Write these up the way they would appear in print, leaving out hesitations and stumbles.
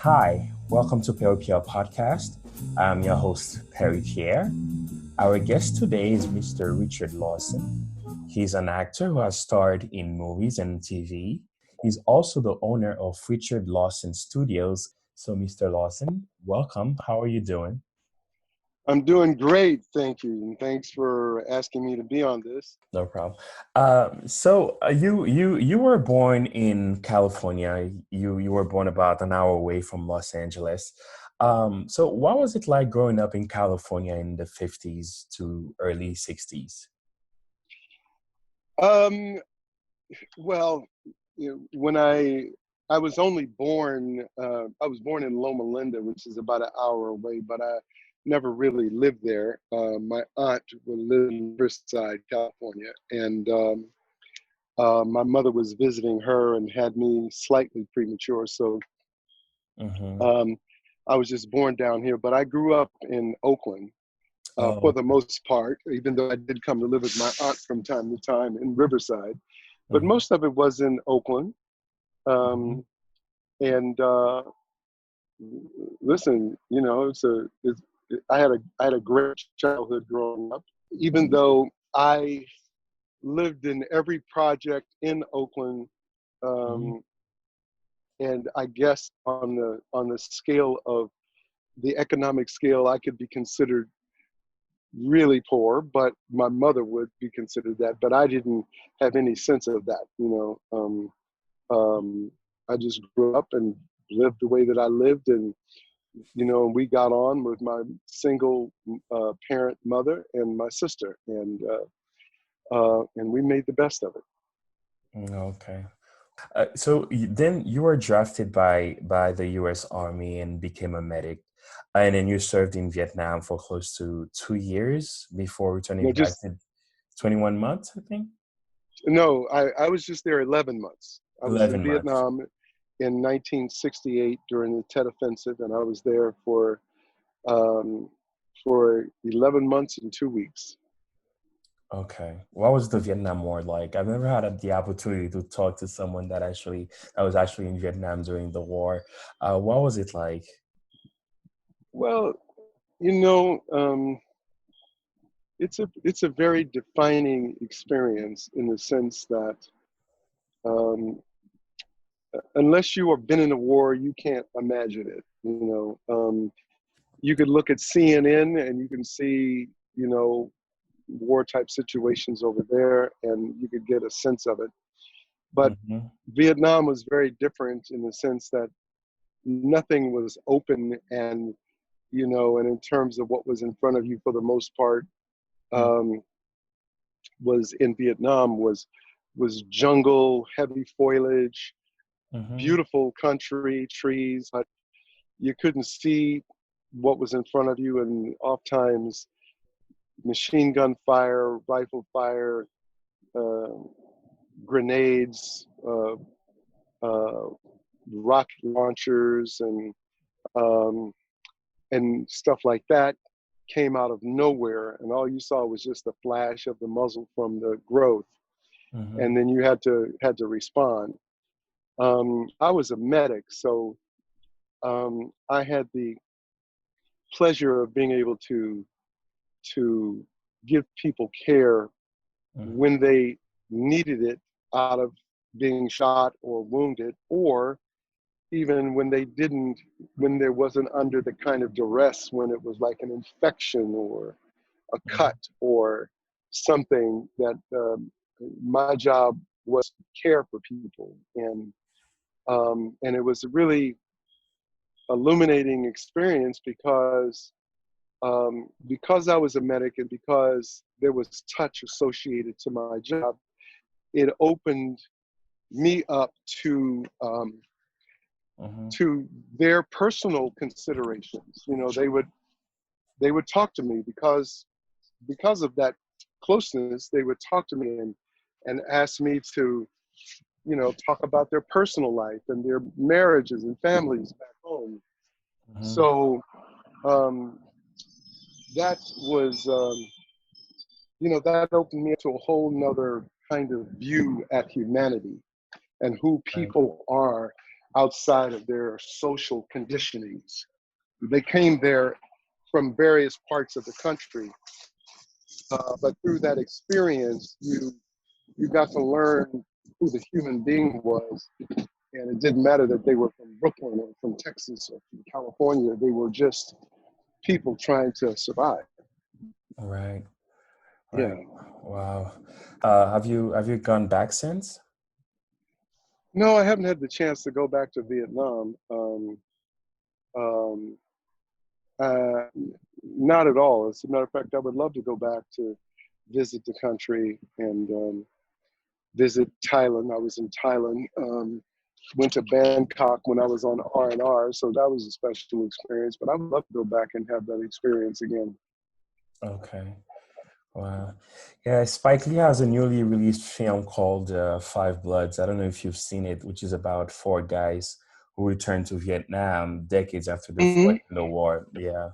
Hi, welcome to Perri Pierre podcast. I'm your host, Perri Pierre. Our guest today is Mr. Richard Lawson. He's an actor who has starred in movies and TV. He's also the owner of Richard Lawson Studios. So, Mr. Lawson, welcome. How are you doing? I'm doing great, thank you, and thanks for asking me to be on this. No problem. You were born in California. You were born about an hour away from Los Angeles. So what was it like growing up in California in the 50s to early 60s? Um, well, when I was only born, I was born in Loma Linda, which is about an hour away, but I never really lived there. My aunt would live in Riverside, California, and my mother was visiting her and had me slightly premature, so Mm-hmm. um, I was just born down here. But I grew up in Oakland for Oh, the most part, even though I did come to live with my aunt from time to time in Riverside. But mm-hmm. most of it was in Oakland. Um, and listen, I had a great childhood growing up. Even though I lived in every project in Oakland, Mm-hmm. um, and I guess on the scale of the economic scale, I could be considered really poor, but my mother would be considered that. But I didn't have any sense of that, I just grew up and lived the way that I lived, and we got on with my single parent mother and my sister, and we made the best of it. Okay. Then you were drafted by the U.S. Army and became a medic, and then you served in Vietnam for close to 2 years before returning No, back just to 21 months, I think. no. I was just there 11 months. I was in 11 months. Vietnam in 1968 during the Tet Offensive, and I was there um, for 11 months and 2 weeks. Okay. What was the Vietnam War like? I've never had the opportunity to talk to someone that was actually in Vietnam during the war. What was it like? Well, you know, um, it's a very defining experience in the sense that um, unless you have been in a war, you can't imagine it. You could look at CNN and you can see, war type situations over there, and you could get a sense of it. But Mm-hmm. Vietnam was very different in the sense that nothing was open, and in terms of what was in front of you for the most part, um, was in Vietnam was jungle, heavy foliage, Mm-hmm. beautiful country, trees, but you couldn't see what was in front of you, and oftentimes machine gun fire, rifle fire, uh, grenades, uh, rocket launchers, um, and stuff like that came out of nowhere, and all you saw was just the flash of the muzzle from the growth, Mm-hmm. and then you had to respond. I was a medic, so I had the pleasure of being able to give people care Mm-hmm. when they needed it out of being shot or wounded, or even when they didn't, when there wasn't under the kind of duress, when it was like an infection or a cut or something that my job was to care for people, and it was a really illuminating experience because I was a medic and because there was touch associated to my job. It opened me up Mm-hmm. to their personal considerations. They would talk to me because of that closeness. They would talk to me and ask me to talk about their personal life and their marriages and families back home. Mm-hmm. So um, that was that opened me to a whole nother kind of view at humanity and who Right. people are outside of their social conditionings. They came there from various parts of the country, but through that experience, you got to learn who the human being was, and it didn't matter that they were from Brooklyn or from Texas or from California. They were just people trying to survive. Right. Yeah. Right. Wow. Have you gone back since? No, I haven't had the chance to go back to Vietnam. Um, uh, Not at all. As a matter of fact, I would love to go back to visit the country and visit Thailand. I was in Thailand. Went to Bangkok when I was on R&R, so that was a special experience. But I would love to go back and have that experience again. Okay. Wow. Yeah, Spike Lee has a newly released film called Five Bloods. I don't know if you've seen it, which is about four guys who returned to Vietnam decades after the Hmm. fight in the war. Yeah.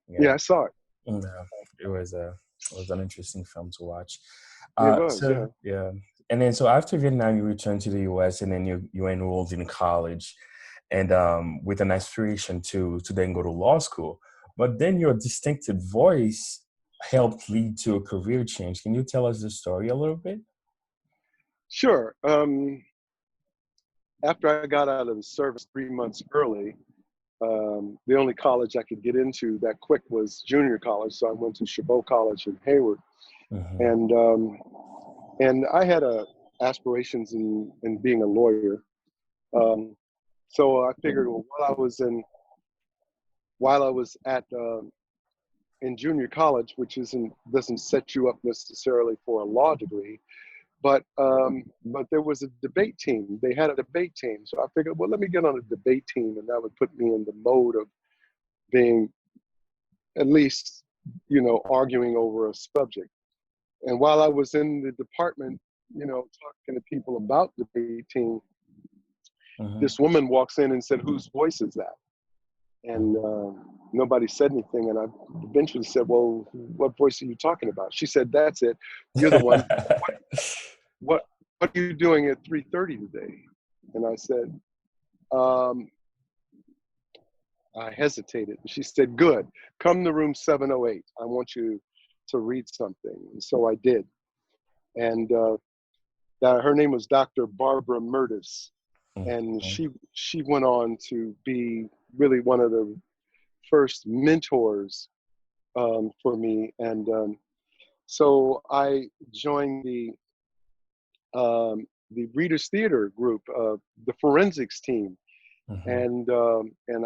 Yeah, Yeah. I saw it. Yeah. It was an interesting film to watch. It was, So yeah. yeah. And then so after Vietnam, you returned to the US and then you enrolled in college and with an aspiration to then go to law school. But then your distinctive voice helped lead to a career change. Can you tell us the story a little bit? Sure. After I got out of the service 3 months early, the only college I could get into that quick was junior college. So I went to Chabot College in Hayward. Mm-hmm. And I had aspirations in being a lawyer. So I figured, well, while I was at in junior college, which doesn't set you up necessarily for a law degree, but there was a debate team. They had a debate team, so I figured, well, let me get on a debate team, and that would put me in the mode of being at least, arguing over a subject. And while I was in the department, talking to people about the debate team, Mm-hmm. this woman walks in and said, "Whose voice is that?" And nobody said anything. And I eventually said, "Well, what voice are you talking about?" She said, "That's it. You're the one. What What are you doing at 3:30 today?" And I said, um, I hesitated. She said, "Good. Come to room 708. I want you to read something." And so I did. And her name was Dr. Barbara Murtis. And Mhm. she went on to be really one of the first mentors for me. And so I joined the Readers Theater group, the forensics team, Mhm. and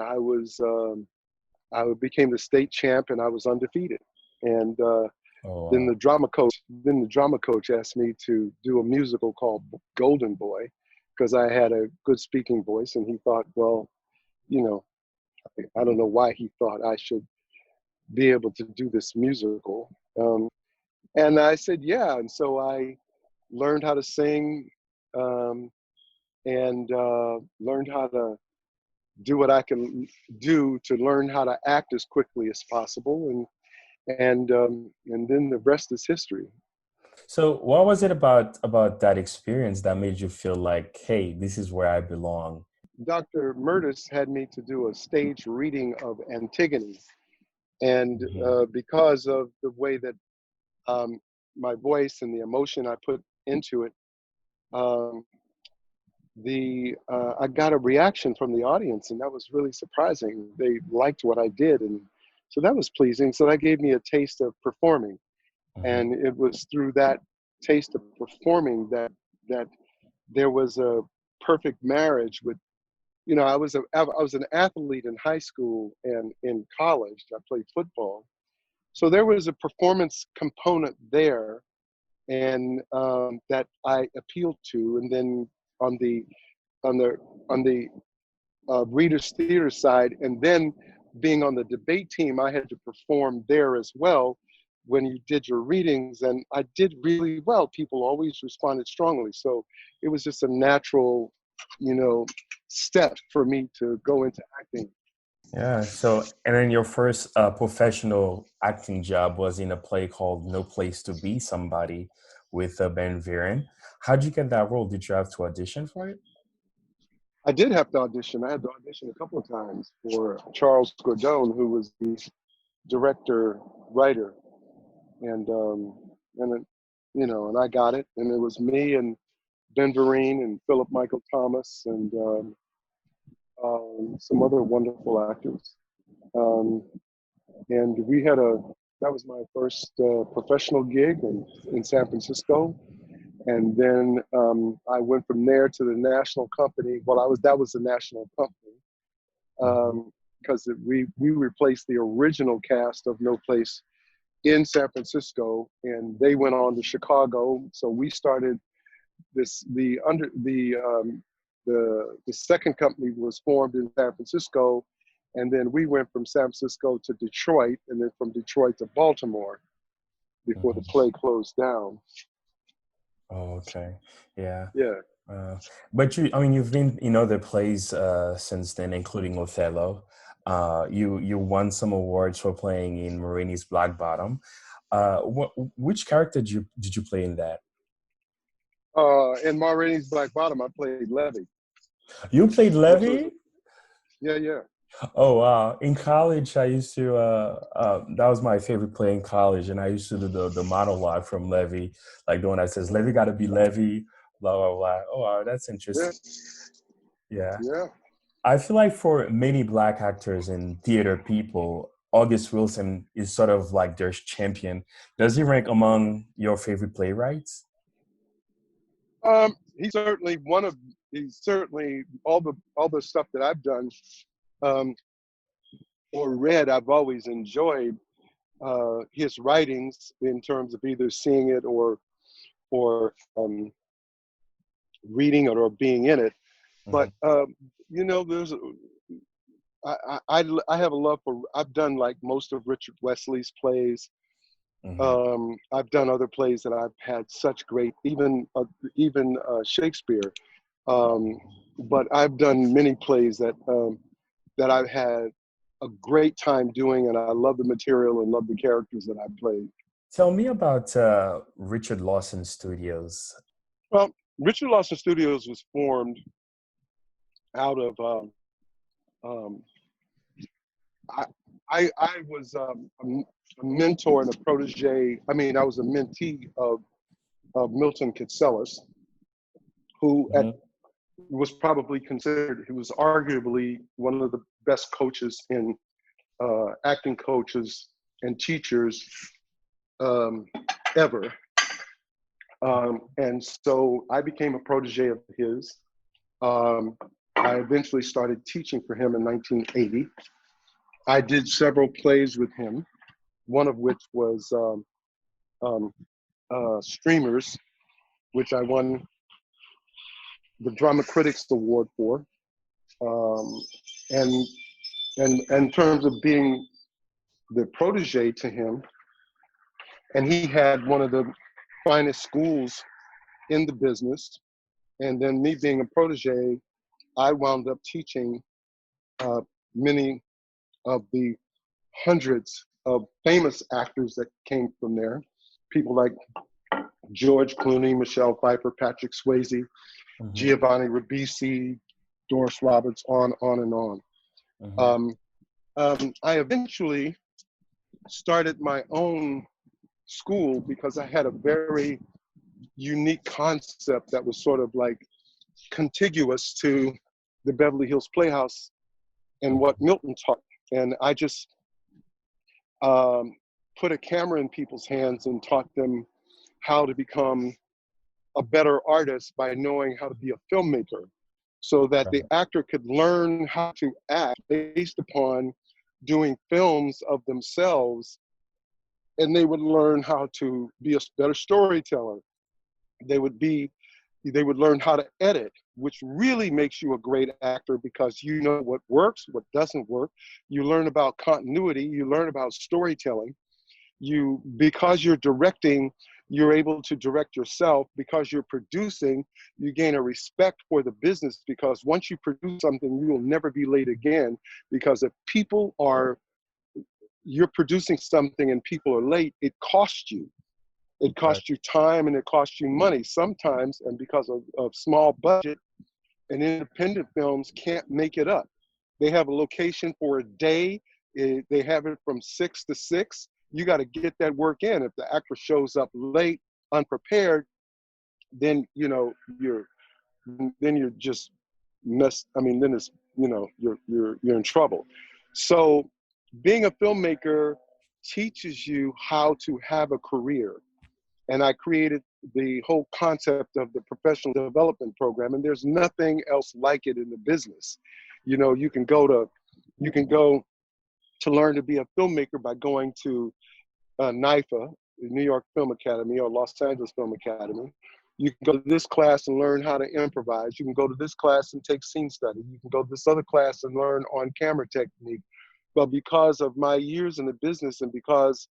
I became the state champ, and I was undefeated. And Oh then wow. the drama coach asked me to do a musical called Golden Boy, because I had a good speaking voice, and he thought, well, you know, I don't know why he thought I should be able to do this musical. And I said, yeah. And so I learned how to sing, um, and learned how to do what I can do to learn how to act as quickly as possible. And then the rest is history. So what was it about that experience that made you feel like, hey, this is where I belong? Dr. Murtis had me to do a stage reading of Antigone. And Mhm. because of the way that um, my voice and the emotion I put into it, um, I got a reaction from the audience, and that was really surprising. They liked what I did, and so that was pleasing. So that gave me a taste of performing, Mhm. and it was through that taste of performing that there was a perfect marriage with. I was an athlete in high school and in college. I played football, so there was a performance component there, and that I appealed to. And then on the on the on the Readers Theater side, and then being on the debate team, I had to perform there as well. When you did your readings, and I did really well. People always responded strongly, so it was just a natural, you know, step for me to go into acting. Yeah. So, and then your first professional acting job was in a play called No Place to Be Somebody with Ben Viren. How'd you get that role? Did you have to audition for it? I did have to audition. I had to audition a couple of times for Charles Gordon, who was the director, writer, and it, you know, and I got it, and it was me and Ben Vereen and Philip Michael Thomas and some other wonderful actors. And we had that was my first professional gig in San Francisco. And then I went from there to the national company. Well, that was the national company because we replaced the original cast of No Place in San Francisco, and they went on to Chicago. So we started the second company was formed in San Francisco, and then we went from San Francisco to Detroit, and then from Detroit to Baltimore before the play closed down. Oh, okay. Yeah. Yeah. But you've been in other plays since then, including Othello. You won some awards for playing in Marini's Black Bottom. Which character did you play in that? In Marini's Black Bottom, I played Levy. You played Levy? Yeah. Oh, wow. In college, I used to, that was my favorite play in college. And I used to do the monologue from Levy, like the one that says, Levy got to be Levy, blah, blah, blah. Oh, wow, that's interesting. Yeah. I feel like for many Black actors and theater people, August Wilson is sort of like their champion. Does he rank among your favorite playwrights? He's certainly all the stuff that I've done or read, I've always enjoyed his writings in terms of either seeing it or reading it or being in it. But you know, I have a love for. I've done like most of Richard Wesley's plays. I've done other plays that I've had such great, even Shakespeare. But I've done many plays that I've had a great time doing, and I love the material and love the characters that I played. Tell me about Richard Lawson Studios. Well, Richard Lawson Studios was formed out of I was a mentor and a protege. I mean, I was a mentee of Milton Katselas, who was probably considered, he was arguably one of the best coaches in acting coaches and teachers ever. And so I became a protege of his. I eventually started teaching for him in 1980. I did several plays with him, one of which was Streamers, which I won the Drama Critics Award for. And in terms of being the protege to him, and he had one of the finest schools in the business. And then me being a protege, I wound up teaching many of the hundreds of famous actors that came from there. People like George Clooney, Michelle Pfeiffer, Patrick Swayze, Giovanni Ribisi, Doris Roberts, on and on. I eventually started my own school because I had a very unique concept that was sort of like contiguous to the Beverly Hills Playhouse and what Milton taught. And I just put a camera in people's hands and taught them how to become a better artist by knowing how to be a filmmaker, so that the actor could learn how to act based upon doing films of themselves, and they would learn how to be a better storyteller. They would learn how to edit, which really makes you a great actor because you know what works, what doesn't work. You learn about continuity, you learn about storytelling. Because you're directing, you're able to direct yourself. Because you're producing, you gain a respect for the business, because once you produce something, you will never be late again. Because if you're producing something and people are late, it costs you. It costs you time and it costs you money sometimes. And because of small budget, and independent films can't make it up. They have a location for a day. They have it from 6 to 6. You got to get that work in. If the actor shows up late, unprepared, then you're just messed. I mean, then it's you're in trouble. So being a filmmaker teaches you how to have a career. And I created the whole concept of the professional development program, and there's nothing else like it in the business. You can go to learn to be a filmmaker by going to NYFA, the New York Film Academy, or Los Angeles Film Academy. You can go to this class and learn how to improvise. You can go to this class and take scene study. You can go to this other class and learn on camera technique. But because of my years in the business, and because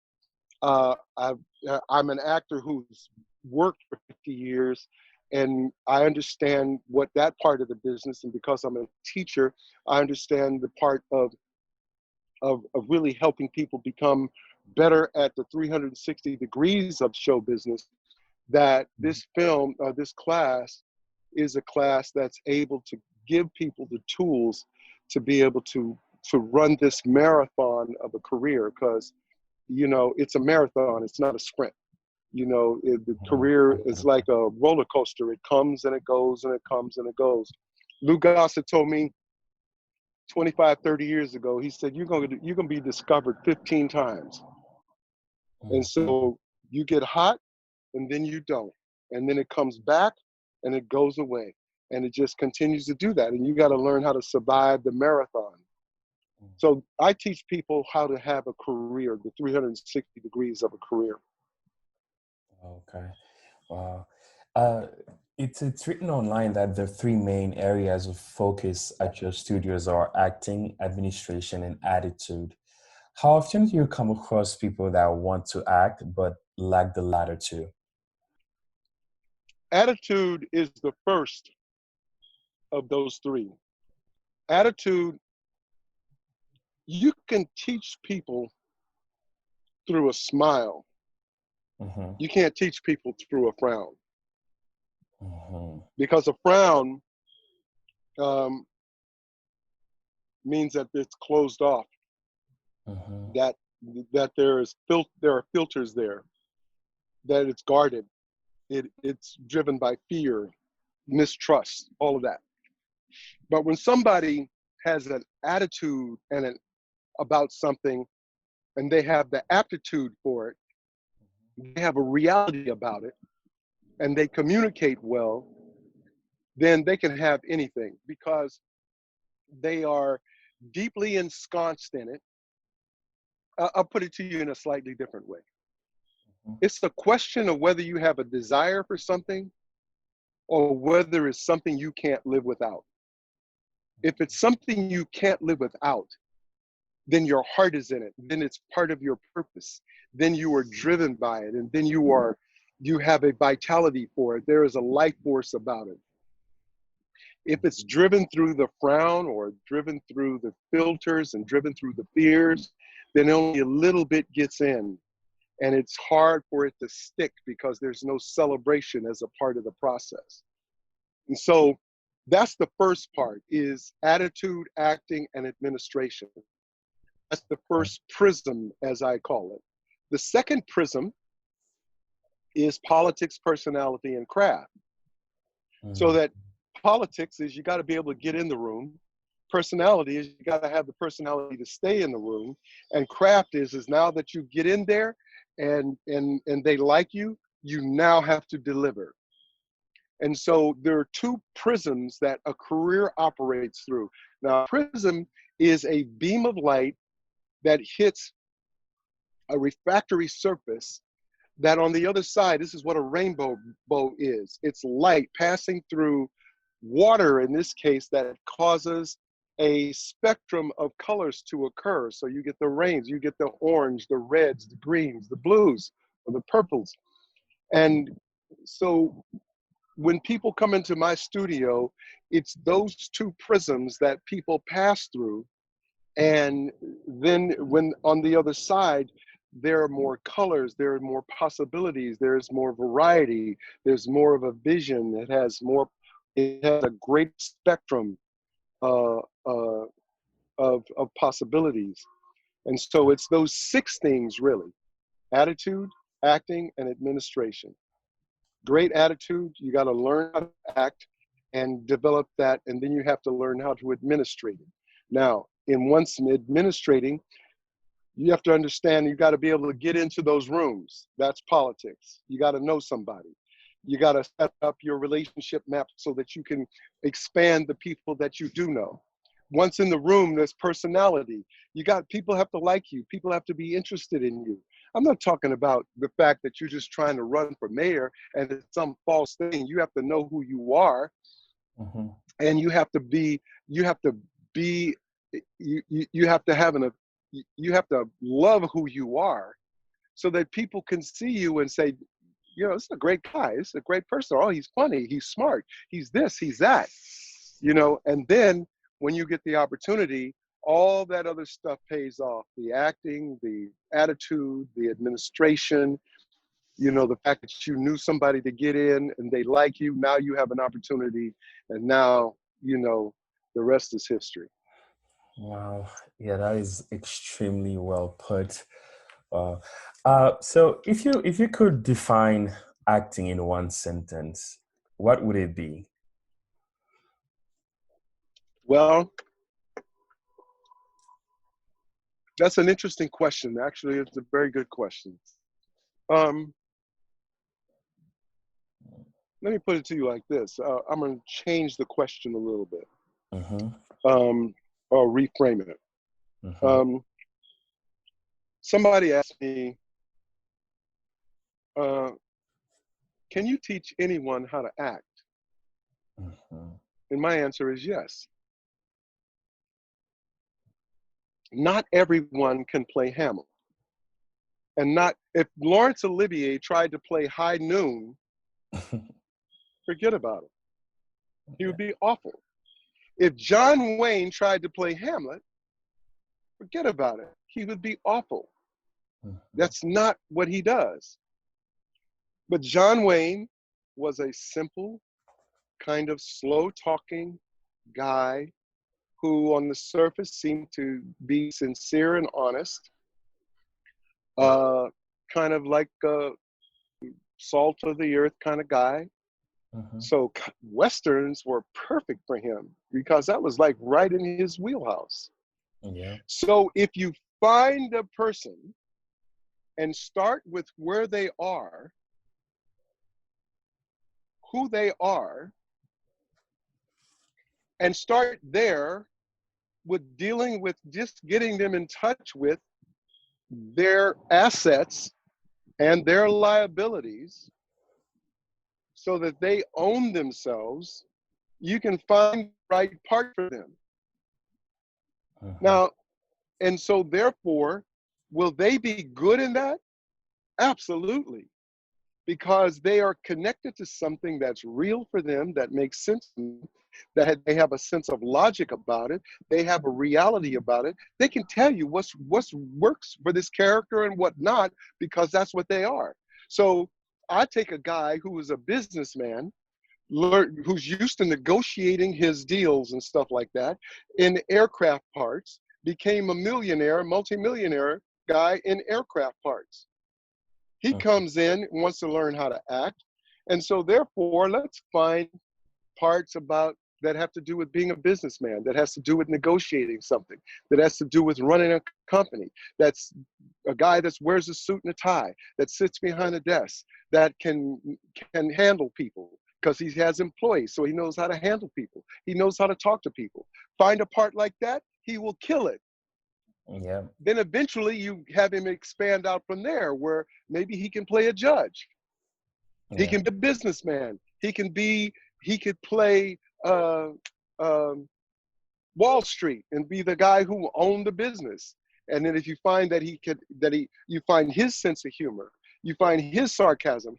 I'm an actor who's worked for 50 years, and I understand what that part of the business, and because I'm a teacher, I understand the part of really helping people become better at the 360 degrees of show business, that this film, this class is a class that's able to give people the tools to be able to run this marathon of a career, because it's a marathon, it's not a sprint. The career is like a roller coaster. It comes and it goes and it comes and it goes. Lou Gossett told me 25, 30 years ago, he said, you're going to be discovered 15 times. And so you get hot and then you don't. And then it comes back and it goes away. And it just continues to do that. And you got to learn how to survive the marathon. So I teach people how to have a career, the 360 degrees of a career. Okay. Wow. It's written online that the three main areas of focus at your studios are acting, administration, and attitude. How often do you come across people that want to act but lack the latter two? Attitude is the first of those three. Attitude, you can teach people through a smile. Mm-hmm. You can't teach people through a frown. Mm-hmm. Because a frown means that it's closed off. Mm-hmm. That there are filters there, that it's guarded. It's driven by fear, mistrust, all of that. But when somebody has an attitude about something, and they have the aptitude for it, they have a reality about it, and they communicate well, then they can have anything, because they are deeply ensconced in it. I'll put it to you in a slightly different way. It's a question of whether you have a desire for something or whether it's something you can't live without. If it's something you can't live without, then your heart is in it. Then it's part of your purpose. Then you are driven by it. And then you have a vitality for it. There is a life force about it. If it's driven through the frown, or driven through the filters and driven through the fears, then only a little bit gets in. And it's hard for it to stick, because there's no celebration as a part of the process. And so that's the first part, is attitude, acting, and administration. That's the first prism, as I call it. The second prism is politics, personality, and craft. Mm-hmm. So that politics is, you got to be able to get in the room. Personality is, you got to have the personality to stay in the room. And craft is now that you get in there and they like you, you now have to deliver. And so there are two prisms that a career operates through. Now, a prism is a beam of light that hits a refractory surface, that on the other side, this is what a rainbow is. It's light passing through water, in this case, that causes a spectrum of colors to occur. So you get the rains, you get the orange, the reds, the greens, the blues, or the purples. And so when people come into my studio, it's those two prisms that people pass through. And then when on the other side, there are more colors, there are more possibilities, there's more variety, there's more of a vision that has more It has a great spectrum uh, uh, of possibilities. And so it's those 6 things really: attitude, acting, and administration. Great attitude, you got to learn how to act and develop that, and then you have to learn how to administrate it. Now, in once administrating, you have to understand you got to be able to get into those rooms. That's politics. You got to know somebody. You got to set up your relationship map so that you can expand the people that you do know. Once in the room, there's personality. People have to like you. People have to be interested in you. I'm not talking about the fact that you're just trying to run for mayor and it's some false thing. You have to know who you are, and you have to be, you have to love who you are, so that people can see you and say, this is a great guy. This is a great person. Oh, he's funny. He's smart. He's this, he's that, and then when you get the opportunity, all that other stuff pays off: the acting, the attitude, the administration, the fact that you knew somebody to get in and they like you. Now you have an opportunity, and now, the rest is history. Wow. Yeah, that is extremely well put. So if you could define acting in one sentence, what would it be? Well, that's an interesting question. Actually, it's a very good question. Let me put it to you like this. I'm going to change the question a little bit, or reframe it. Somebody asked me, can you teach anyone how to act? And my answer is yes. Not everyone can play Hamlet. And if Laurence Olivier tried to play High Noon, forget about it. He would be awful. If John Wayne tried to play Hamlet, forget about it. He would be awful. That's not what he does. But John Wayne was a simple, kind of slow-talking guy who on the surface seemed to be sincere and honest, kind of like a salt of the earth kind of guy. So Westerns were perfect for him because that was like right in his wheelhouse. Yeah. So if you find a person and start with where they are, who they are, and start there with dealing with just getting them in touch with their assets and their liabilities so that they own themselves, you can find the right part for them. Now, and so therefore, will they be good in that? Absolutely. Because they are connected to something that's real for them, that makes sense to them, that they have a sense of logic about it, they have a reality about it. They can tell you what works for this character and what not, because that's what they are. So I take a guy who is a businessman, who's used to negotiating his deals and stuff like that in aircraft parts, became a multimillionaire guy in aircraft parts. He comes in and wants to learn how to act. And so therefore, let's find parts about that have to do with being a businessman, that has to do with negotiating something, that has to do with running a company, that's a guy that wears a suit and a tie, that sits behind a desk, that can handle people because he has employees, so he knows how to handle people. He knows how to talk to people. Find a part like that, he will kill it. Yeah. Then eventually you have him expand out from there, where maybe he can play a judge. Yeah. He can be a businessman. He could play Wall Street and be the guy who owned the business. And then if you find that you find his sense of humor, you find his sarcasm,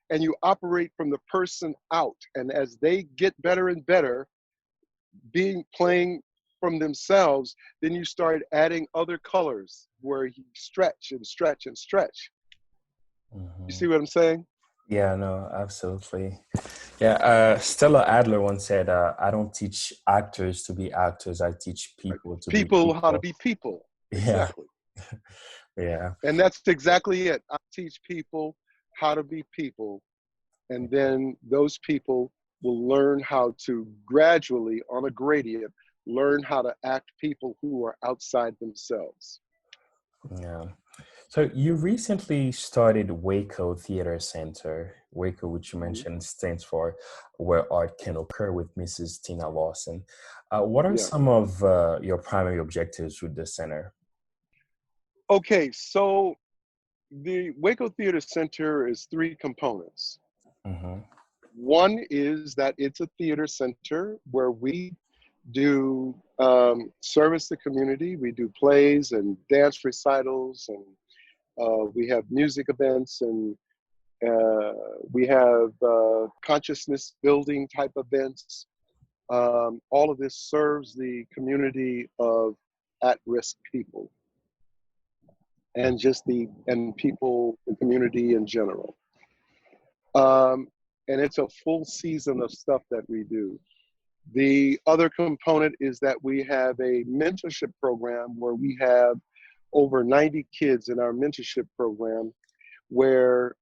and you operate from the person out. And as they get better and better, playing from themselves, then you start adding other colors where you stretch and stretch and stretch. You see what I'm saying? Yeah, no, absolutely. Yeah, Stella Adler once said, "I don't teach actors to be actors. I teach Right? people to be People how to people." be people. Yeah, Exactly. yeah, And that's exactly it. I teach people how to be people, and then those people will learn how to gradually, on a gradient, learn how to act people who are outside themselves. yeah. So you recently started WACO Theater Center. WACO, which you Mhm. mentioned, stands for Where Art Can Occur with Mrs. Tina Lawson. What are Yeah. some of your primary objectives with the center? Okay, so the Waco Theater Center is three components. Mm-hmm. One is that it's a theater center where we do service the community. We do plays and dance recitals, and we have music events, and we have consciousness building type events. All of this serves the community of at-risk people and just and people, the community in general. Um, and it's a full season of stuff that we do. The other component is that we have a mentorship program where we have over 90 kids in our mentorship program where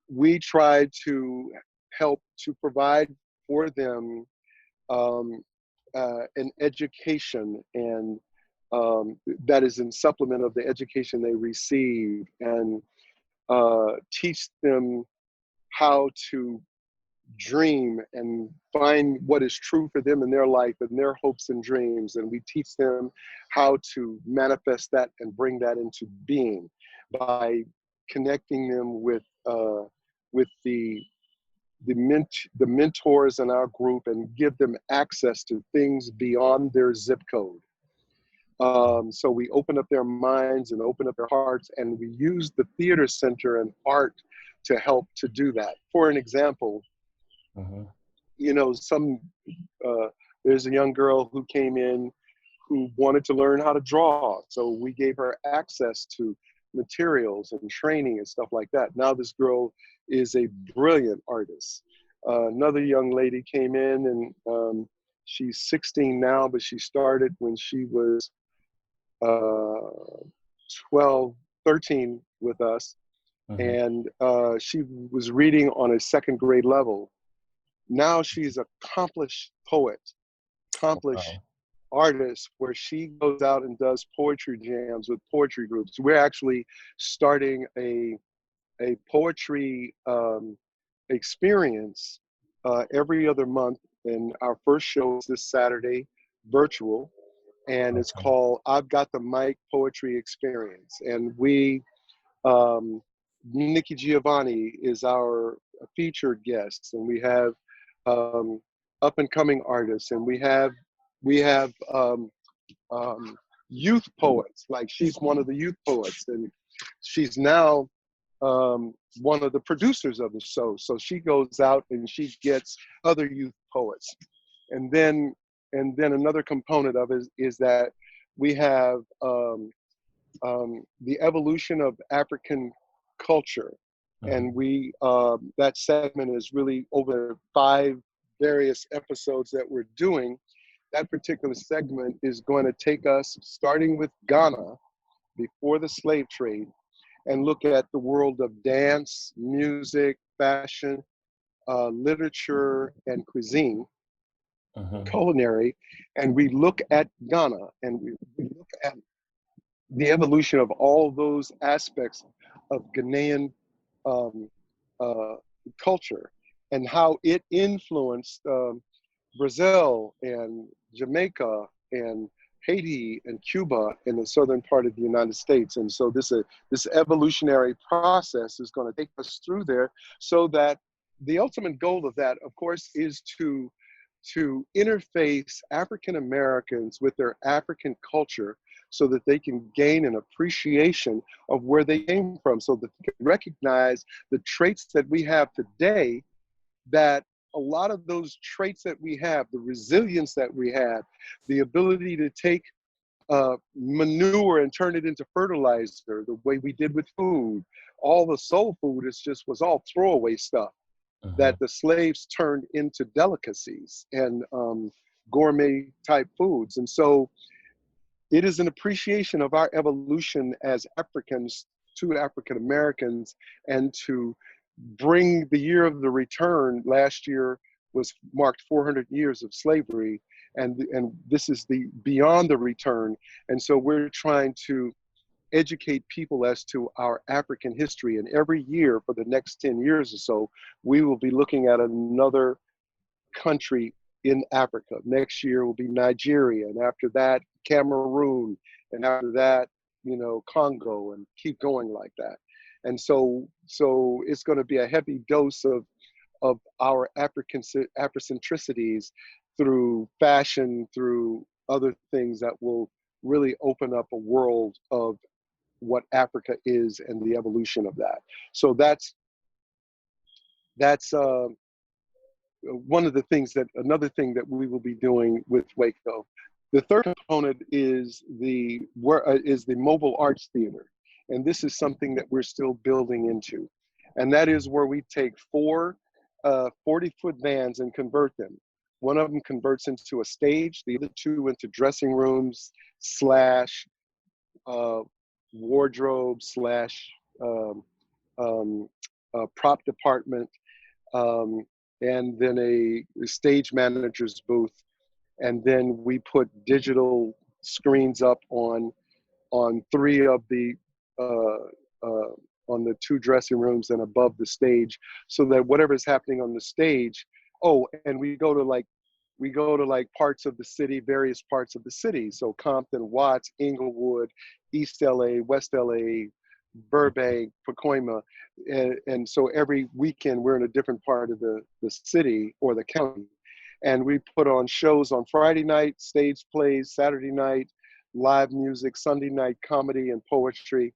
we try to help to provide for them um, an education and that is in supplement of the education they receive and teach them how to dream and find what is true for them in their life and their hopes and dreams. And we teach them how to manifest that and bring that into being by connecting them with the mentors in our group and give them access to things beyond their zip code. So we open up their minds and open up their hearts, and we use the theater center and art to help to do that. For an example, Mm-hmm. you know, uh, there's a young girl who came in who wanted to learn how to draw. So we gave her access to materials and training and stuff like that. Now this girl is a brilliant artist. Another young lady came in and she's 16 now, but she started when she was uh, 12, 13 with us. Mm-hmm. And she was reading on a second grade level. Now she's an accomplished poet, accomplished Wow. artist, where she goes out and does poetry jams with poetry groups. We're actually starting a poetry experience every other month. And our first show is this Saturday, virtual, and it's Okay. called I've Got the Mic Poetry Experience. And we, um, Nikki Giovanni is our featured guest, and we have um, up and coming artists, and we have youth poets. Like she's one of the youth poets, and she's now one of the producers of the show. So she goes out and she gets other youth poets, and then another component of it is that we have the evolution of African culture, and Mm-hmm. we that segment is really over 5 various episodes that we're doing. That particular segment is going to take us starting with Ghana before the slave trade and look at the world of dance, music, fashion, literature, and cuisine, Mm-hmm. culinary, and we look at Ghana and we look at the evolution of all those aspects of Ghanaian um, uh, culture and how it influenced Brazil and Jamaica and Haiti and Cuba in the southern part of the United States. And so this evolutionary process is going to take us through there so that the ultimate goal of that, of course, is to interface African Americans with their African culture so that they can gain an appreciation of where they came from, so that they can recognize the traits that we have today, that a lot of those traits that we have, the resilience that we have, the ability to take manure and turn it into fertilizer, the way we did with food, all the soul food is just was all throwaway stuff. that the slaves turned into delicacies and gourmet type foods. And so it is an appreciation of our evolution as Africans to African Americans, and to bring the year of the return. Last year was marked 400 years of slavery, and this is the beyond the return. And so we're trying to educate people as to our African history. And every year for the next 10 years or so, we will be looking at another country in Africa. Next year will be Nigeria, and after that, Cameroon, and after that, Congo, and keep going like that. And so it's going to be a heavy dose of our Afrocentricities through fashion, through other things that will really open up a world of what Africa is and the evolution of that. So that's another thing that we will be doing with WACO. The third component is the mobile arts theater. And this is something that we're still building into. And that is where we take 4 40-foot vans and convert them. One of them converts into a stage, the other 2 into dressing rooms / wardrobe / prop department, and then a stage manager's booth. And then we put digital screens up on 3 of the on the 2 dressing rooms and above the stage, so that whatever is happening on the stage. Oh, and we go to parts of the city, various parts of the city. So Compton, Watts, Inglewood, East LA, West LA, Burbank, Pacoima. And so every weekend we're in a different part of the city or the county. And we put on shows on Friday night, stage plays, Saturday night, live music, Sunday night, comedy and poetry.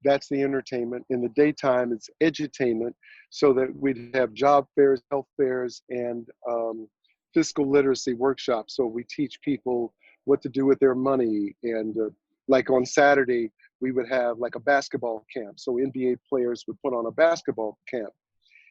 That's the entertainment. In the daytime, it's edutainment, so that we'd have job fairs, health fairs, and fiscal literacy workshops. So we teach people what to do with their money. And like on Saturday, we would have like a basketball camp. So NBA players would put on a basketball camp.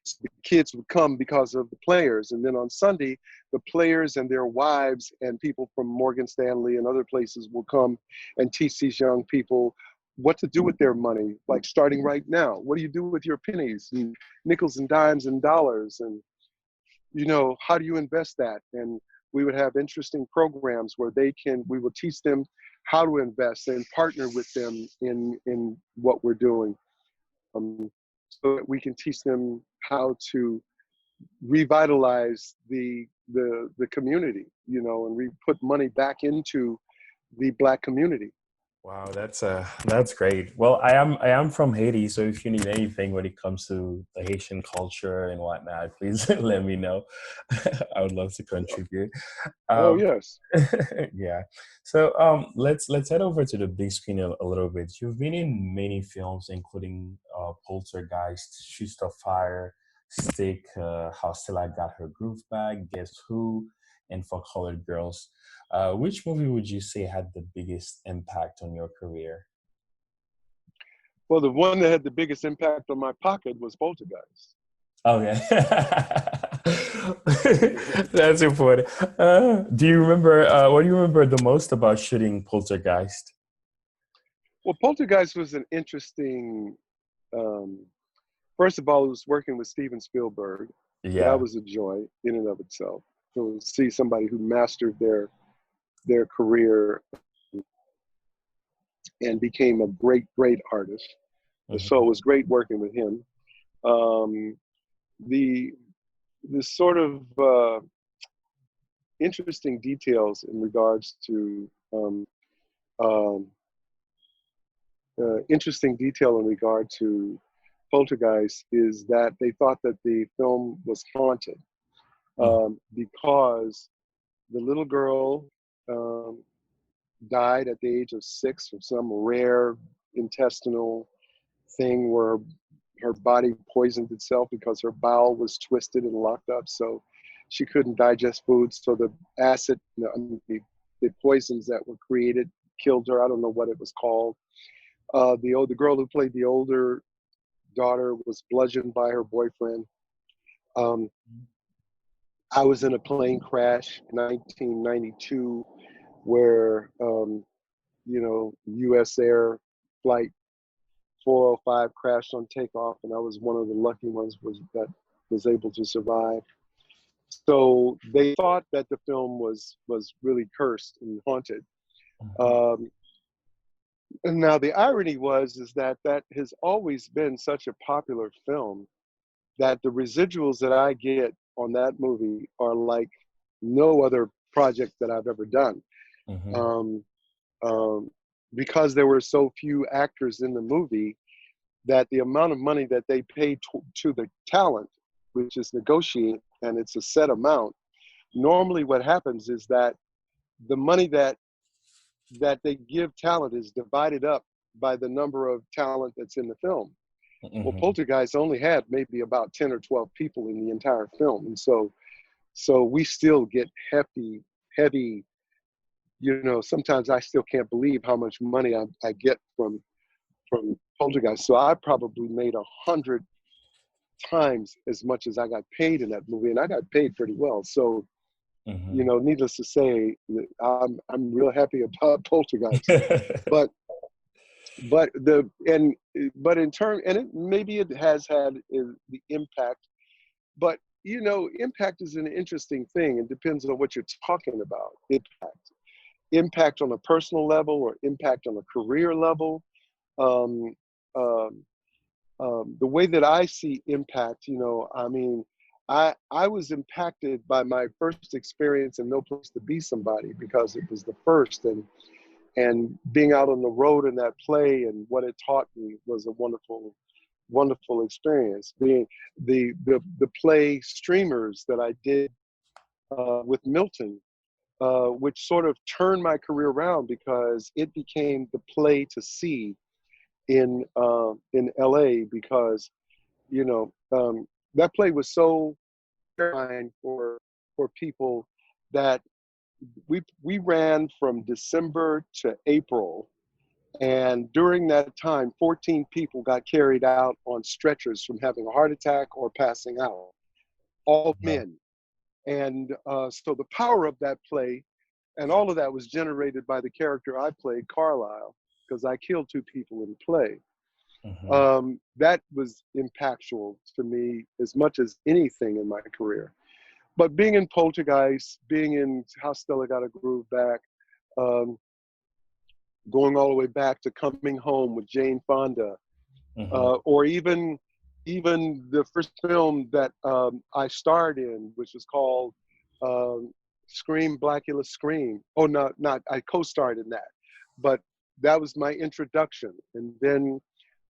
So the kids would come because of the players. And then on Sunday, the players and their wives and people from Morgan Stanley and other places will come and teach these young people what to do with their money, like starting right now. What do you do with your pennies and nickels and dimes and dollars? And, how do you invest that? And we would have interesting programs where we will teach them how to invest and partner with them in what we're doing. So that we can teach them how to revitalize the community, and we put money back into the Black community. Wow, that's great. Well, I am from Haiti, so if you need anything when it comes to the Haitian culture and whatnot, please let me know. I would love to contribute. Oh Um, yes. yeah. So let's head over to the big screen a little bit. You've been in many films, including Poltergeist, Shoes of Fire, Stick, How Stella Got Her Groove Back, Guess Who, and For Colored Girls. Which movie would you say had the biggest impact on your career? Well, the one that had the biggest impact on my pocket was Poltergeist. Oh yeah, that's important. Do you remember? What do you remember the most about shooting Poltergeist? Well, Poltergeist was an interesting. First of all, it was working with Steven Spielberg. That Yeah. was a joy in and of itself. To see somebody who mastered their career and became a great artist. So it was great working with him. The sort of interesting details in regards to interesting detail in regard to Poltergeist is that they thought that the film was haunted because the little girl died at the age of 6 from some rare intestinal thing where her body poisoned itself because her bowel was twisted and locked up, so she couldn't digest food. So the acid, the poisons that were created killed her. I don't know what it was called. The girl who played the older daughter was bludgeoned by her boyfriend. Um, I was in a plane crash in 1992 where, U.S. Air flight 405 crashed on takeoff, and I was one of the lucky ones that was able to survive. So they thought that the film was really cursed and haunted. Um, and now the irony is that has always been such a popular film that the residuals that I get on that movie are like no other project that I've ever done. Mm-hmm. Because there were so few actors in the movie, that the amount of money that they paid to the talent, which is negotiated, and it's a set amount. Normally what happens is that the money that they give talent is divided up by the number of talent that's in the film. Mm-hmm. Well, Poltergeist only had maybe about 10 or 12 people in the entire film. And so we still get heavy, sometimes I still can't believe how much money I get from Poltergeist. So I probably made 100 times as much as I got paid in that movie, and I got paid pretty well. So, Mm-hmm. needless to say, I'm real happy about Poltergeist. But in turn, and maybe it has had the impact, but impact is an interesting thing. It depends on what you're talking about. Impact on a personal level or impact on a career level. Um, um, the way that I see impact, I was impacted by my first experience in No Place to Be Somebody because it was the first, and being out on the road in that play and what it taught me was a wonderful experience. Being the play Streamers that I did with Milton, which sort of turned my career around because it became the play to see in LA, because that play was so terrifying for people that we ran from December to April, and during that time 14 people got carried out on stretchers from having a heart attack or passing out, all men. And so the power of that play, and all of that was generated by the character I played, Carlisle, because I killed 2 people in the play. Mm-hmm. That was impactful to me as much as anything in my career. But being in Poltergeist, being in How Stella Got a Groove Back, um, going all the way back to Coming Home with Jane Fonda, Mm-hmm. or even the first film that I starred in, which was called Scream, Blackula Scream. Oh, not I co-starred in that, but that was my introduction, and then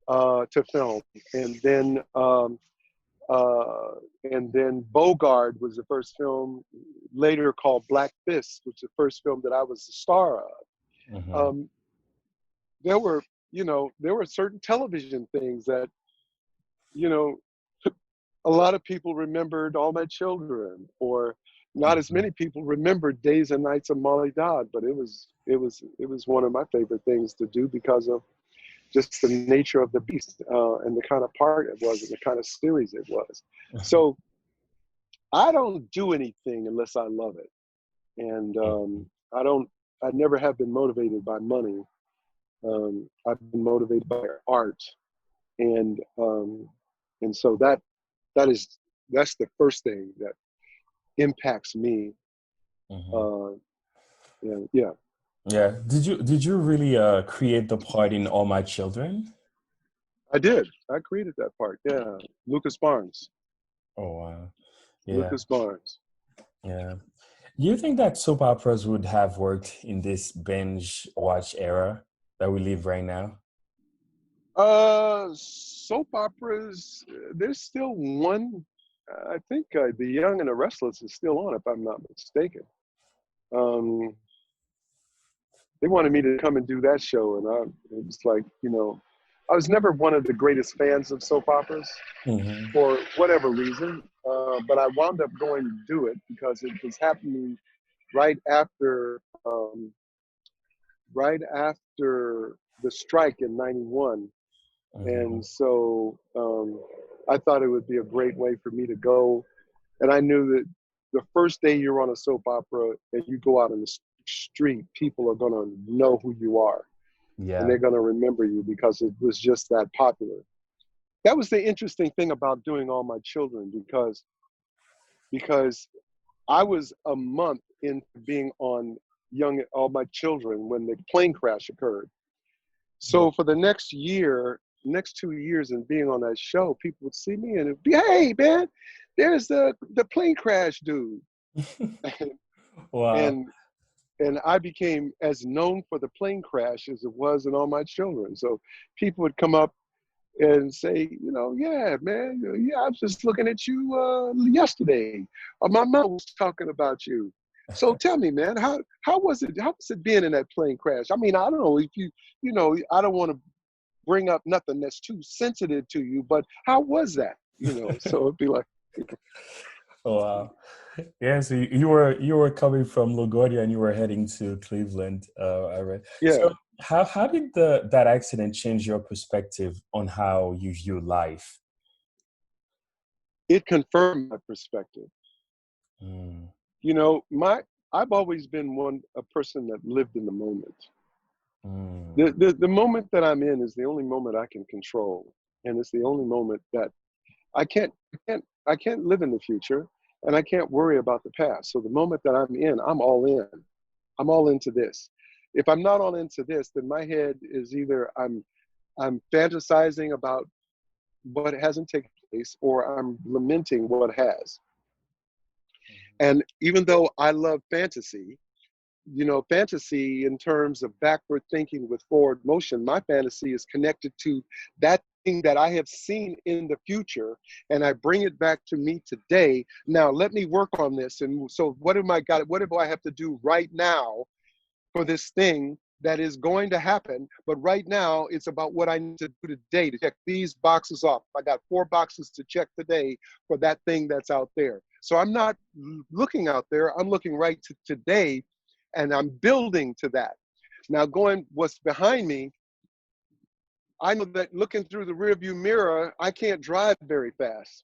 to film, and then Bogart was the first film, later called Black Fist, which is the first film that I was the star of. Mm-hmm. Um, there were certain television things that you know a lot of people remembered All My Children, or not as many people remembered Days and Nights of Molly Dodd, but it was one of my favorite things to do because of just the nature of the beast, and the kind of part it was and the kind of series it was. So I don't do anything unless I love it. And I never have been motivated by money. I've been motivated by art. And so that's the first thing that impacts me. Mm-hmm. Uh, and yeah, Yeah. Did you really create the part in All My Children? I did. I created that part. Yeah. Lucas Barnes. Oh wow. Yeah. Lucas Barnes. Yeah. Do you think that soap operas would have worked in this binge watch era that we live right now? Soap operas, there's still one. I think The Young and the Restless is still on, if I'm not mistaken. Um, they wanted me to come and do that show, and it was like, I was never one of the greatest fans of soap operas Mm-hmm. for whatever reason, but I wound up going to do it because it was happening right after um, the strike in '91. Mm-hmm. And so I thought it would be a great way for me to go. And I knew that the first day you're on a soap opera and you go out in the street, people are going to know who you are. And Yeah. they're going to remember you because it was just that popular. That was the interesting thing about doing All My Children, because I was a month into being on All My Children when the plane crash occurred. So for the next 2 years and being on that show, people would see me and it'd be, hey man, there's the plane crash dude. Wow. and and I became as known for the plane crash as it was in All My Children. So people would come up and say, yeah, man, yeah, I was just looking at you yesterday. My mom was talking about you. So tell me, man, how was it? How was it being in that plane crash? I mean, I don't know if I don't want to bring up nothing that's too sensitive to you, but how was that? So it'd be like, Oh, wow. Yeah, so you were coming from LaGuardia and you were heading to Cleveland. I read. yeah, So how did that accident change your perspective on how you view life? it confirmed my perspective. Mm, You know, I've always been a person that lived in the moment. mm, The moment that I'm in is the only moment I can control, and it's the only moment that I can't live in the future, and I can't worry about the past. So the moment that I'm in, I'm all in. I'm all into this. If I'm not all into this, then my head is either I'm fantasizing about what hasn't taken place, or I'm lamenting what has. And even though I love fantasy, fantasy in terms of backward thinking with forward motion, my fantasy is connected to that thing that I have seen in the future, and I bring it back to me today. Now, let me work on this. And so what do I have to do right now for this thing that is going to happen? But right now, it's about what I need to do today to check these boxes off. I got 4 boxes to check today for that thing that's out there. So I'm not looking out there, I'm looking right to today, and I'm building to that. Now, what's behind me, I know that looking through the rearview mirror, I can't drive very fast.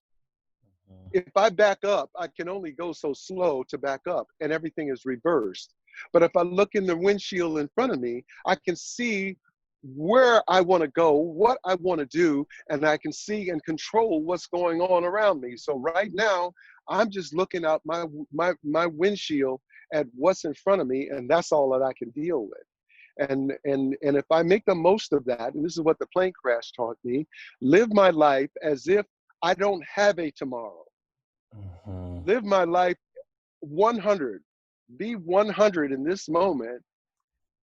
If I back up, I can only go so slow to back up, and everything is reversed. But if I look in the windshield in front of me, I can see where I want to go, what I want to do, and I can see and control what's going on around me. So right now, I'm just looking out my windshield at what's in front of me, and that's all that I can deal with. And if I make the most of that, and this is what the plane crash taught me, live my life as if I don't have a tomorrow. mhm. Live my life 100. Be 100 in this moment,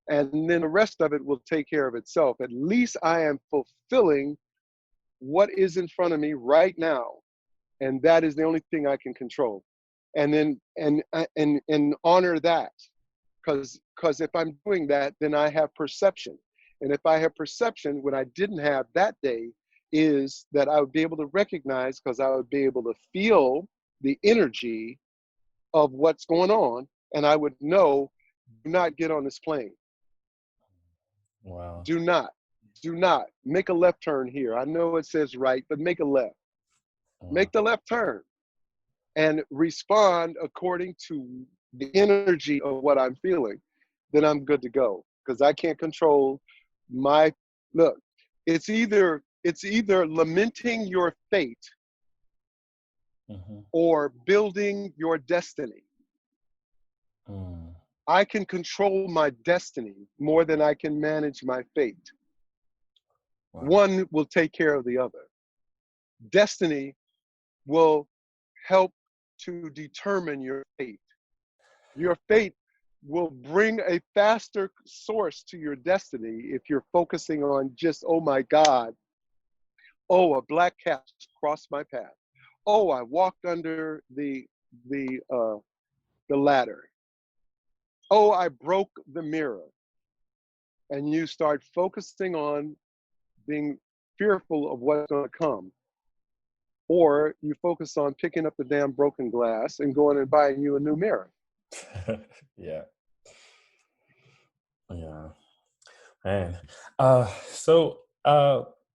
and then the rest of it will take care of itself. At least I am fulfilling what is in front of me right now, and that is the only thing I can control. And then and honor that, because if I'm doing that, then I have perception. And if I have perception, what I didn't have that day is that I would be able to recognize, because I would be able to feel the energy of what's going on, and I would know, do not get on this plane. Wow. Do not make a left turn here. I know it says right, but make a left. Wow. Make the left turn and respond according to the energy of what I'm feeling. Then I'm good to go, because I can't control my look. It's either lamenting your fate Mhm. or building your destiny. Mm. I can control my destiny more than I can manage my fate. Wow. One will take care of the other. Destiny will help to determine your fate. Your fate will bring a faster source to your destiny if you're focusing on just, oh my God, oh, a black cat crossed my path. Oh, I walked under the ladder. Oh, I broke the mirror. And you start focusing on being fearful of what's going to come. Or you focus on picking up the damn broken glass and going and buying you a new mirror. Yeah. Yeah. Man. So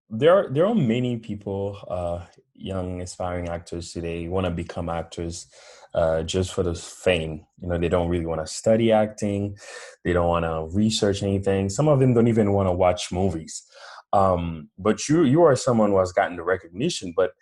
there are many people young aspiring actors today want to become actors just for the fame. You know, they don't really want to study acting. They don't want to research anything. Some of them don't even want to watch movies. But you are someone who has gotten the recognition, but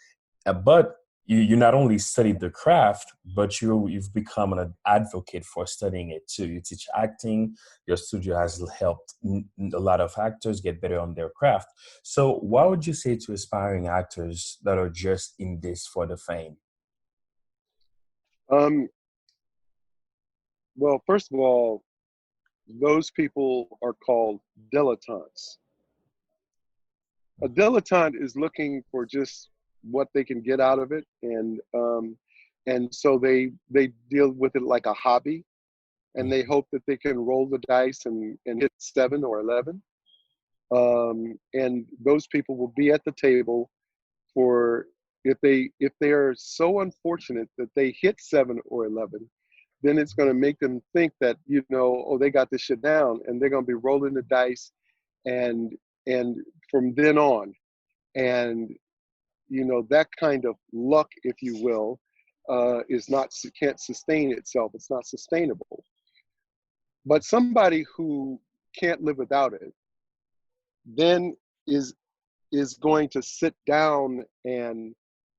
you not only studied the craft, but you've become an advocate for studying it too. You teach acting. Your studio has helped a lot of actors get better on their craft. So what would you say to aspiring actors that are just in this for the fame? Um, well, first of all, those people are called dilettantes. A dilettante is looking for just what they can get out of it, and so they deal with it like a hobby, and they hope that they can roll the dice and hit 7 or 11. And those people will be at the table for if they are so unfortunate that they hit 7 or 11, then it's going to make them think that, oh, they got this shit down, and they're going to be rolling the dice, and and from then on, and that kind of luck, if you will, is not can't sustain itself. It's not sustainable. But somebody who can't live without it then is going to sit down and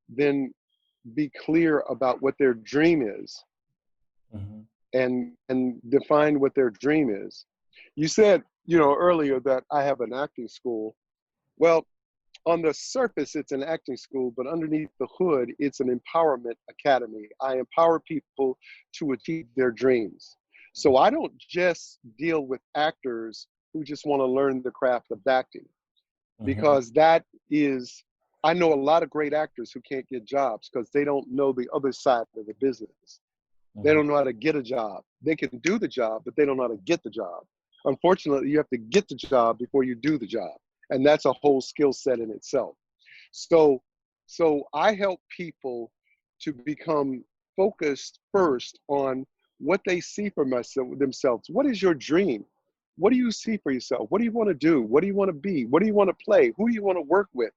then be clear about what their dream is, Mm-hmm. and define what their dream is. You said, earlier that I have an acting school. Well, on the surface, it's an acting school, but underneath the hood, it's an empowerment academy. I empower people to achieve their dreams. So I don't just deal with actors who just want to learn the craft of acting, Mm-hmm. because that is, I know a lot of great actors who can't get jobs because they don't know the other side of the business. They Mm-hmm. don't know how to get a job. They can do the job, but they don't know how to get the job. Unfortunately, you have to get the job before you do the job. And that's a whole skill set in itself. So, so I help people to become focused first on what they see for themselves. What is your dream? What do you see for yourself? What do you want to do? What do you want to be? What do you want to play? Who do you want to work with?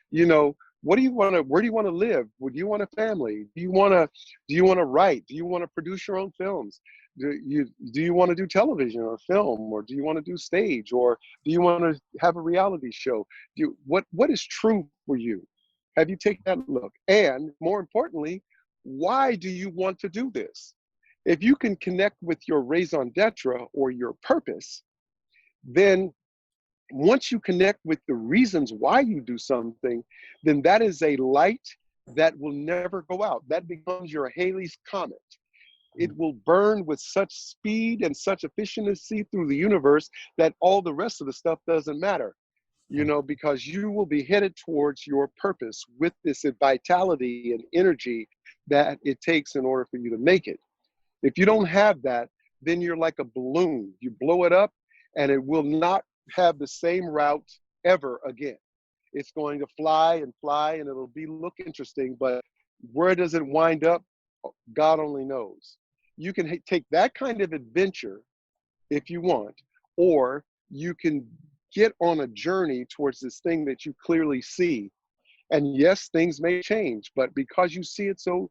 You know, what do you want to, where do you want to live? Would you want a family? Do you want to write? Do you want to produce your own films? Do you want to do television or film, or do you want to do stage, or do you want to have a reality show? What is true for you? Have you taken that look? And more importantly, why do you want to do this? If you can connect with your raison d'etre or your purpose, then once you connect with the reasons why you do something, then that is a light that will never go out. That becomes your Halley's Comet. It will burn with such speed and such efficiency through the universe that all the rest of the stuff doesn't matter, because you will be headed towards your purpose with this vitality and energy that it takes in order for you to make it. If you don't have that, then you're like a balloon. You blow it up and it will not have the same route ever again. It's going to fly and it'll look interesting, but where does it wind up? God only knows. You can take that kind of adventure if you want, or you can get on a journey towards this thing that you clearly see. And yes, things may change, but because you see it, so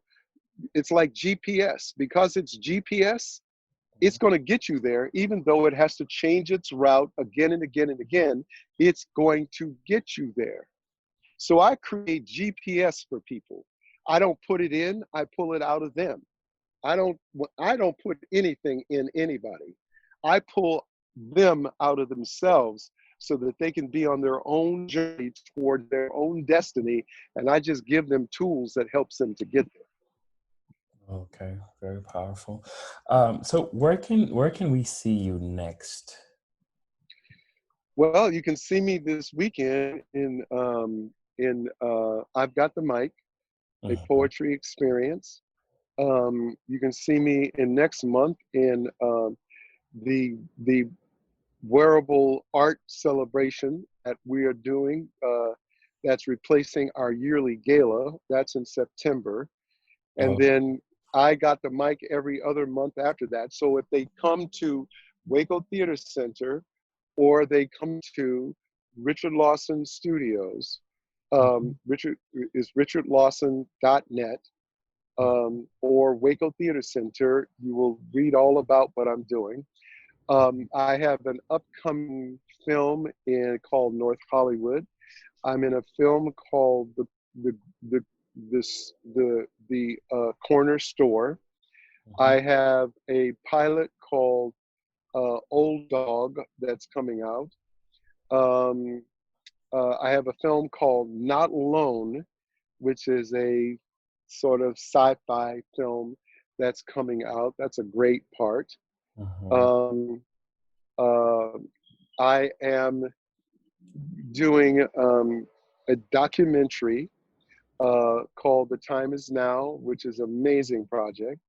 it's like GPS. Because it's GPS, it's going to get you there, even though it has to change its route again and again and again. It's going to get you there. So I create GPS for people. I don't put it in, I pull it out of them. I don't I don't put anything in anybody. I pull them out of themselves so that they can be on their own journey toward their own destiny, and I just give them tools that helps them to get there. Okay, very powerful. So where can we see you next? Well, you can see me this weekend in I've Got the Mic, a Mhm. poetry experience. You can see me in next month in the wearable art celebration that we are doing. That's replacing our yearly gala. That's in September, and Okay. then I got the mic every other month after that. So if they come to WACO Theater Center, or they come to Richard Lawson Studios, Richard is richardlawson.net, or WACO Theater Center. You will read all about what I'm doing. I have an upcoming film called North Hollywood. I'm in a film called the Corner Store. I have a pilot called Old Dog that's coming out. I have a film called Not Alone, which is a sort of sci-fi film that's coming out. That's a great part. I am doing a documentary called The Time Is Now, which is an amazing project.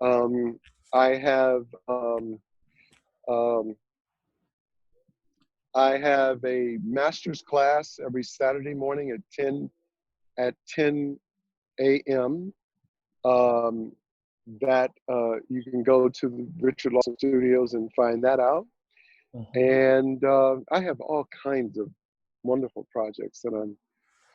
I have a master's class every Saturday morning at 10 a.m. That you can go to the Richard Lawson Studios and find that out. And I have all kinds of wonderful projects that I'm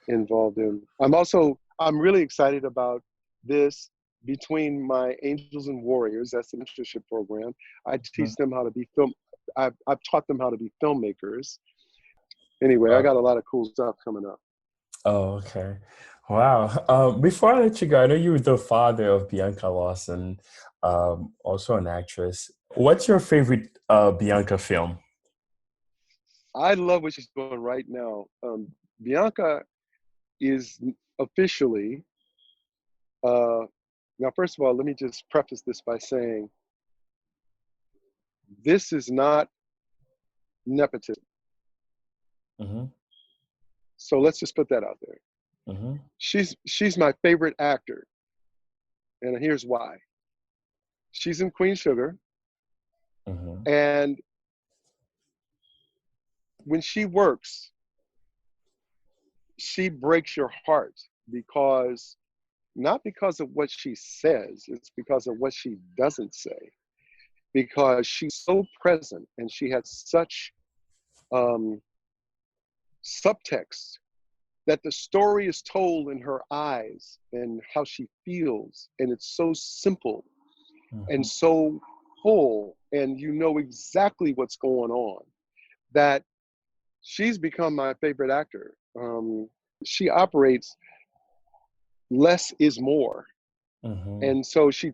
involved in. I'm really excited about this. Between my Angels and Warriors, that's the mentorship program, I teach them how to be I've taught them how to be filmmakers. Anyway, I got a lot of cool stuff coming up. Oh, okay. Wow. Before I let you go, I know you're the father of Bianca Lawson, also an actress. What's your favorite Bianca film? I love what she's doing right now. Bianca is officially, now first of all, let me just preface this by saying, this is not nepotism. So let's just put that out there. She's my favorite actor, and here's why. She's in Queen Sugar, and when she works, she breaks your heart not because of what she says, it's because of what she doesn't say. Because she's so present and she has such subtext that the story is told in her eyes and how she feels, and it's so simple and so full, and you know exactly what's going on, that she's become my favorite actor. She operates less is more. And so she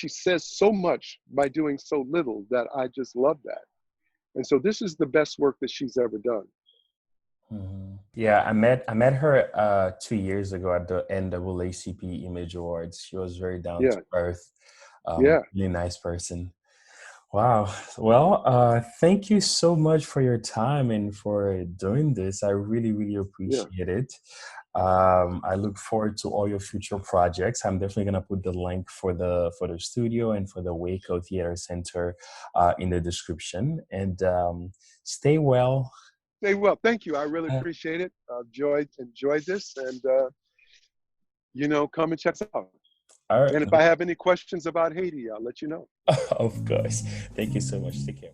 says so much by doing so little that I just love that. And so this is the best work that she's ever done. Yeah, I met her 2 years ago at the NAACP Image Awards. She was very down to earth. Really nice person. Wow. Well, thank you so much for your time and for doing this. I really, really appreciate it. I look forward to all your future projects. I'm definitely gonna put the link for the studio and for the WACO Theater Center in the description. And stay well. Stay well. Thank you. I really appreciate it. Enjoyed this, and come and check us out. All right. And if I have any questions about Haiti, I'll let you know. Of course. Thank you so much. Take care.